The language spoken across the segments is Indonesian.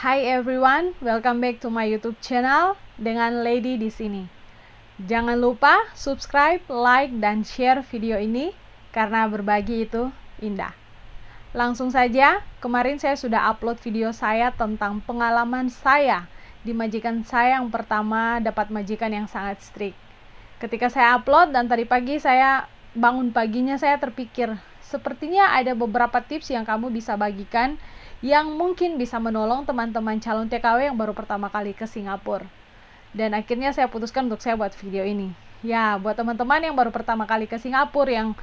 Hi everyone, welcome back to my YouTube channel dengan Lady di sini. Jangan lupa subscribe, like, dan share video ini karena berbagi itu indah. Langsung saja, kemarin saya sudah upload video saya tentang pengalaman saya di majikan saya yang pertama dapat majikan yang sangat strict. Ketika saya upload dan tadi pagi saya bangun paginya saya terpikir, sepertinya ada beberapa tips yang kamu bisa bagikan yang mungkin bisa menolong teman-teman calon TKW yang baru pertama kali ke Singapura. Dan akhirnya saya putuskan untuk saya buat video ini. Ya, buat teman-teman yang baru pertama kali ke Singapura yang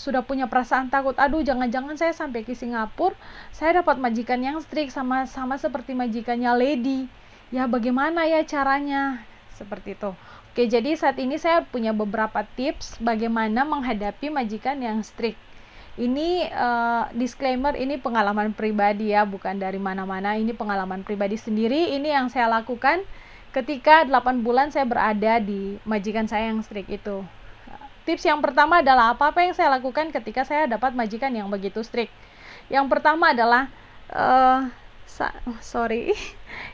sudah punya perasaan takut, aduh jangan-jangan saya sampai ke Singapura, saya dapat majikan yang strict sama seperti majikannya Lady. Ya, bagaimana ya caranya? Seperti itu. Oke, jadi saat ini saya punya beberapa tips bagaimana menghadapi majikan yang strict. Ini disclaimer, ini pengalaman pribadi ya, bukan dari mana-mana. Ini pengalaman pribadi sendiri. Ini yang saya lakukan ketika 8 bulan saya berada di majikan saya yang strict itu. Tips yang pertama adalah apa yang saya lakukan ketika saya dapat majikan yang begitu strict. Yang pertama adalah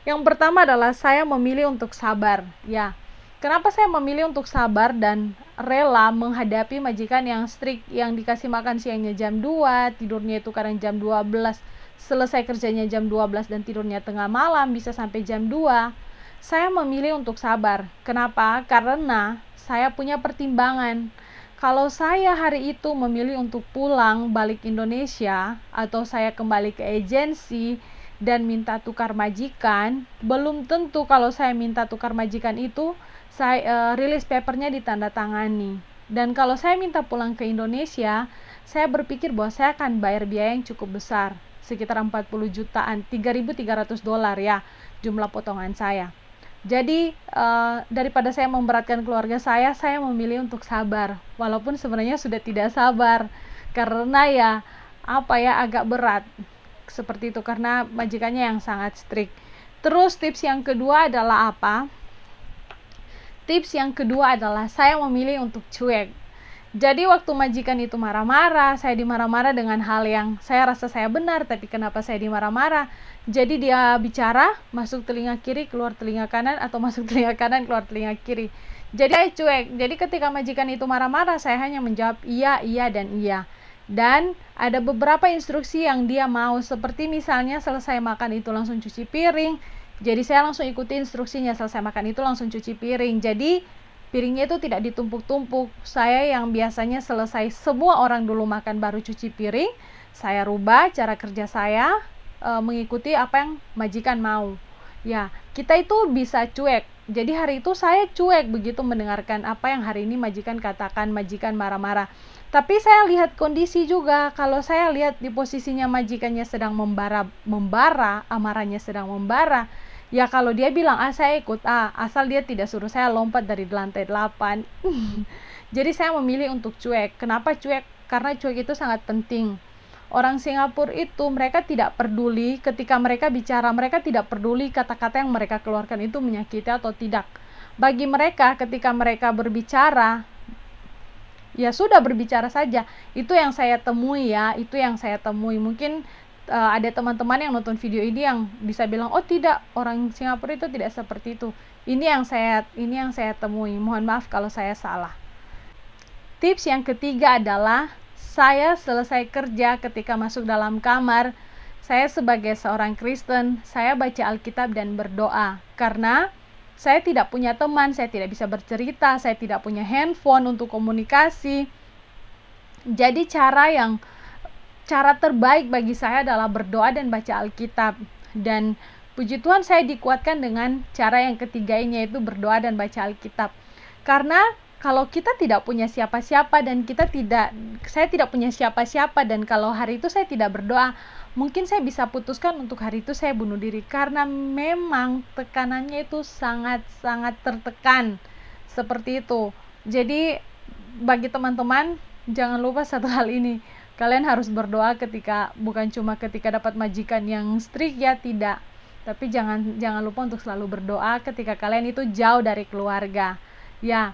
Yang pertama adalah saya memilih untuk sabar. Ya. Kenapa saya memilih untuk sabar dan rela menghadapi majikan yang strict, yang dikasih makan siangnya jam 2, tidurnya itu kadang jam 12, selesai kerjanya jam 12 dan tidurnya tengah malam, bisa sampai jam 2. Saya memilih untuk sabar. Kenapa? Karena saya punya pertimbangan. Kalau saya hari itu memilih untuk pulang balik Indonesia atau saya kembali ke agensi dan minta tukar majikan, belum tentu kalau saya minta tukar majikan itu saya rilis papernya ditandatangani. Dan kalau saya minta pulang ke Indonesia, saya berpikir bahwa saya akan bayar biaya yang cukup besar, sekitar 40 jutaan, $3.300 ya jumlah potongan saya. Jadi daripada saya memberatkan keluarga saya memilih untuk sabar, walaupun sebenarnya sudah tidak sabar karena ya agak berat seperti itu karena majikannya yang sangat strict. Terus tips yang kedua adalah apa? Tips yang kedua adalah saya memilih untuk cuek. Jadi waktu majikan itu marah-marah, saya dimarah-marah dengan hal yang saya rasa saya benar, tapi kenapa saya dimarah-marah? Jadi dia bicara, masuk telinga kiri, keluar telinga kanan, atau masuk telinga kanan, keluar telinga kiri. Jadi saya cuek. Jadi ketika majikan itu marah-marah, saya hanya menjawab iya, iya, dan iya. Dan ada beberapa instruksi yang dia mau, seperti misalnya selesai makan itu langsung cuci piring. Jadi saya langsung ikuti instruksinya, selesai makan itu langsung cuci piring. Jadi piringnya itu tidak ditumpuk-tumpuk. Saya yang biasanya selesai semua orang dulu makan baru cuci piring, saya rubah cara kerja saya mengikuti apa yang majikan mau. Ya, kita itu bisa cuek. Jadi hari itu saya cuek begitu mendengarkan apa yang hari ini majikan katakan, majikan marah-marah. Tapi saya lihat kondisi juga. Kalau saya lihat di posisinya majikannya sedang membara, amarahnya sedang membara, ya kalau dia bilang saya ikut asal dia tidak suruh saya lompat dari lantai 8. Jadi saya memilih untuk cuek. Kenapa cuek? Karena cuek itu sangat penting. Orang Singapura itu mereka tidak peduli ketika mereka bicara, mereka tidak peduli kata-kata yang mereka keluarkan itu menyakiti atau tidak. Bagi mereka ketika mereka berbicara, ya sudah berbicara saja. Itu yang saya temui ya, itu yang saya temui. Mungkin ada teman-teman yang nonton video ini yang bisa bilang, oh tidak, orang Singapura itu tidak seperti itu. Ini yang saya temui. Mohon maaf kalau saya salah. Tips yang ketiga adalah saya selesai kerja ketika masuk dalam kamar, saya sebagai seorang Kristen, saya baca Alkitab dan berdoa. Karena saya tidak punya teman, saya tidak bisa bercerita, saya tidak punya handphone untuk komunikasi. Jadi cara terbaik bagi saya adalah berdoa dan baca Alkitab. Dan puji Tuhan saya dikuatkan dengan cara yang ketiga ini, yaitu berdoa dan baca Alkitab. Karena kalau kita tidak punya siapa-siapa dan saya tidak punya siapa-siapa, dan kalau hari itu saya tidak berdoa, mungkin saya bisa putuskan untuk hari itu saya bunuh diri karena memang tekanannya itu sangat-sangat tertekan seperti itu. Jadi bagi teman-teman jangan lupa satu hal ini, kalian harus berdoa bukan cuma ketika dapat majikan yang strict ya, tidak, tapi jangan lupa untuk selalu berdoa ketika kalian itu jauh dari keluarga ya.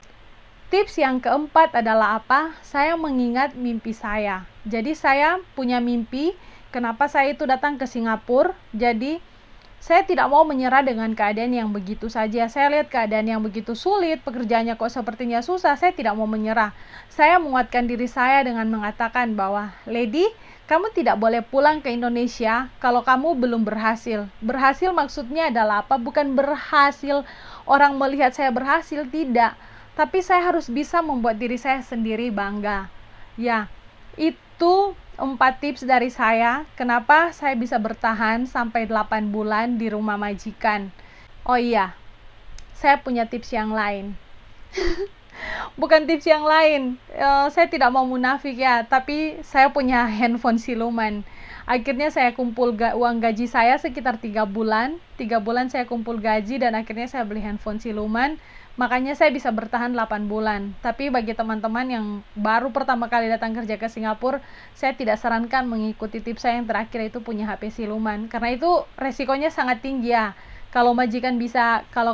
Tips yang keempat adalah apa? Saya mengingat mimpi saya. Jadi saya punya mimpi, kenapa saya itu datang ke Singapura. Jadi Saya tidak mau menyerah dengan keadaan yang begitu saja. Saya lihat keadaan yang begitu sulit, pekerjaannya kok sepertinya susah, saya tidak mau menyerah. Saya menguatkan diri saya dengan mengatakan bahwa, Lady, kamu tidak boleh pulang ke Indonesia kalau kamu belum berhasil. Berhasil maksudnya adalah apa? Bukan berhasil orang melihat saya berhasil, tidak. Tapi saya harus bisa membuat diri saya sendiri bangga. Ya, itu 4 tips dari saya, kenapa saya bisa bertahan sampai 8 bulan di rumah majikan. Oh iya, saya punya tips yang lain. Bukan tips yang lain, saya tidak mau munafik ya, tapi saya punya handphone siluman. Akhirnya saya kumpul uang gaji saya sekitar 3 bulan. 3 bulan saya kumpul gaji dan akhirnya saya beli handphone siluman. Makanya saya bisa bertahan 8 bulan. Tapi bagi teman-teman yang baru pertama kali datang kerja ke Singapura, saya tidak sarankan mengikuti tips saya yang terakhir, itu punya HP siluman. Karena itu resikonya sangat tinggi ya. Kalau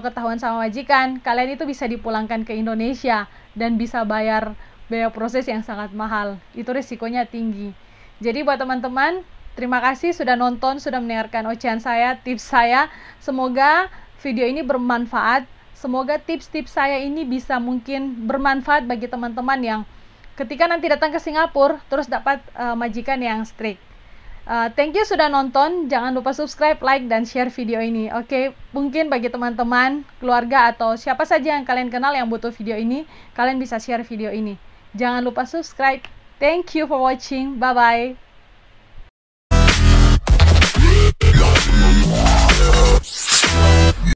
ketahuan sama majikan, kalian itu bisa dipulangkan ke Indonesia dan bisa bayar biaya proses yang sangat mahal. Itu resikonya tinggi. Jadi buat teman-teman, terima kasih sudah nonton, sudah mendengarkan ocehan saya, tips saya. Semoga video ini bermanfaat. Semoga tips-tips saya ini bisa mungkin bermanfaat bagi teman-teman yang ketika nanti datang ke Singapura terus dapat majikan yang strict. Thank you sudah nonton. Jangan lupa subscribe, like, dan share video ini. Oke, mungkin bagi teman-teman, keluarga, atau siapa saja yang kalian kenal yang butuh video ini, kalian bisa share video ini. Jangan lupa subscribe. Thank you for watching. Bye-bye.